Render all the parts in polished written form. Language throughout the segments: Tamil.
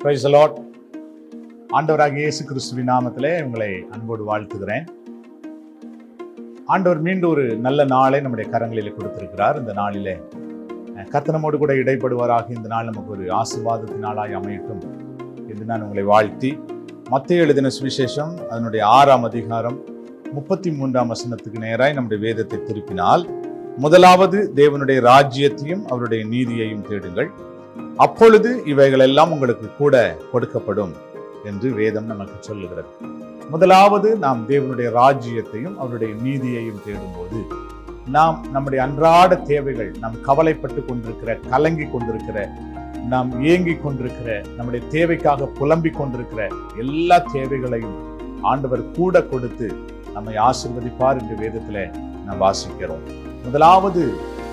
Price the Lord. ஆண்டவராகிய இயேசு கிறிஸ்துவின் நாமத்திலே உங்களை அன்போடு வாழ்த்துகிறேன். ஆண்டவர் மீண்டும் ஒரு நல்ல நாளை நம்முடைய கரங்களில் கொடுத்திருக்கிறார். இந்த நாளிலே கர்த்தர் நம்மோடு கூட இடைப்படுவாராக. இந்த நாள் நமக்கு ஒரு ஆசீர்வாதத்தின் நாளாய் அமையட்டும் என்று நான் உங்களை வாழ்த்தி, மத்தேயு எழுதின சுவிசேஷம் அதனுடைய 6ஆம் அதிகாரம் 33ஆம் வசனத்துக்கு நேராய் நம்முடைய வேதத்தை திருப்பினால், முதலாவது தேவனுடைய ராஜ்யத்தையும் அவருடைய நீதியையும் தேடுங்கள், அப்பொழுது இவைகள் எல்லாம் உங்களுக்கு கூட கொடுக்கப்படும் என்று வேதம் நமக்கு சொல்லுகிறது. முதலாவது நாம் தேவனுடைய ராஜ்யத்தையும் அவருடைய நீதியையும் தேடும்போது நாம் நம்முடைய அன்றாட தேவைகள், நாம் கவலைப்பட்டு கொண்டிருக்கிற, கலங்கி கொண்டிருக்கிற, நாம் ஏங்கி கொண்டிருக்கிற, நம்முடைய தேவைக்காக புலம்பிக் கொண்டிருக்கிற எல்லா தேவைகளையும் ஆண்டவர் கூட கொடுத்து நம்மை ஆசீர்வதிப்பார் என்று வேதத்திலே நாம் வாசிக்கிறோம். முதலாவது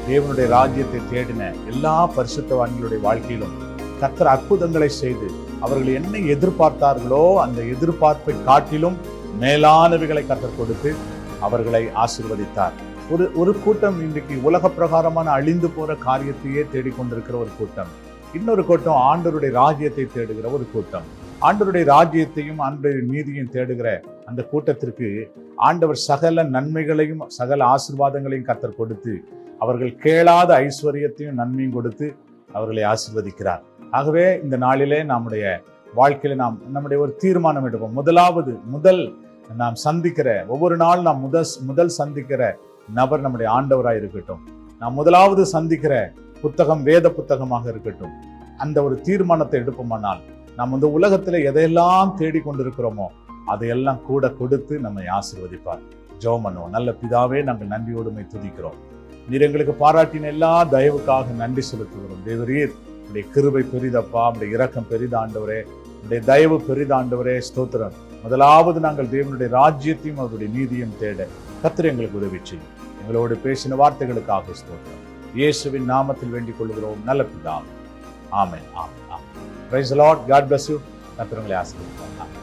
தேவனுடைய ராஜ்யத்தை தேடின எல்லா பரிசுத்தவான்களுடைய வாழ்க்கையிலும் கர்த்தர் அற்புதங்களை செய்து அவர்கள் என்ன எதிர்பார்த்தார்களோ அந்த எதிர்பார்ப்பை காட்டிலும் மேலானவைகளை கர்த்தர் கொடுத்து அவர்களை ஆசீர்வதித்தார். ஒரு கூட்டம் இன்றைக்கு உலக பிரகாரமான அழிந்து போற காரியத்தையே தேடிக்கொண்டிருக்கிற ஒரு கூட்டம். இன்னொரு கூட்டம் ஆண்டவருடைய ராஜ்யத்தை தேடுகிற ஒரு கூட்டம். ஆண்டவருடைய ராஜ்யத்தையும் ஆண்டவருடைய நீதியையும் தேடுகிற அந்த கூட்டத்திற்கு ஆண்டவர் சகல நன்மைகளையும் சகல ஆசீர்வாதங்களையும் கர்த்தர் கொடுத்து அவர்கள் கேளாத ஐஸ்வர்யத்தையும் நன்மையும் கொடுத்து அவர்களை ஆசீர்வதிக்கிறார். ஆகவே இந்த நாளிலே நம்முடைய வாழ்க்கையில நம்முடைய ஒரு தீர்மானம் எடுப்போம். முதல் நாம் சந்திக்கிற ஒவ்வொரு நாள் நாம் முதல் சந்திக்கிற நபர் நம்முடைய ஆண்டவராய் இருக்கட்டும். நாம் முதலாவது சந்திக்கிற புத்தகம் வேத புத்தகமாக இருக்கட்டும். அந்த ஒரு தீர்மானத்தை எடுப்போமானால் நாம் இந்த உலகத்துல எதையெல்லாம் தேடிக்கொண்டிருக்கிறோமோ அதையெல்லாம் கூட கொடுத்து நம்மை ஆசீர்வதிப்பார். ஜெபம் பண்ணுவோம். நல்ல பிதாவே, நாங்கள் நன்றியோடுமை துதிக்கிறோம். நீர் எங்களுக்கு பாராட்டின எல்லா தயவுக்காக நன்றி செலுத்துகிறோம். தேவரீர், உடைய கிருபை பெரிதப்பா, உடைய இரக்கம் பெரிதாண்டவரே, உடைய தயவு பெரிதாண்டவரே, ஸ்தோத்திரம். முதலாவது நாங்கள் தேவனுடைய ராஜ்யத்தையும் அவருடைய நீதியும் தேட கர்த்தர் எங்களுக்கு உதவி செய்யும். எங்களோடு பேசின வார்த்தைகளுக்காக ஸ்தோத்திரம். இயேசுவின் நாமத்தில் வேண்டிக் கொள்கிறோம் நல்ல பிதாவே. ஆமென். ஆமென். Praise the Lord. God bless you. கர்த்தர் உங்களை ஆசீர்வதிப்பார்.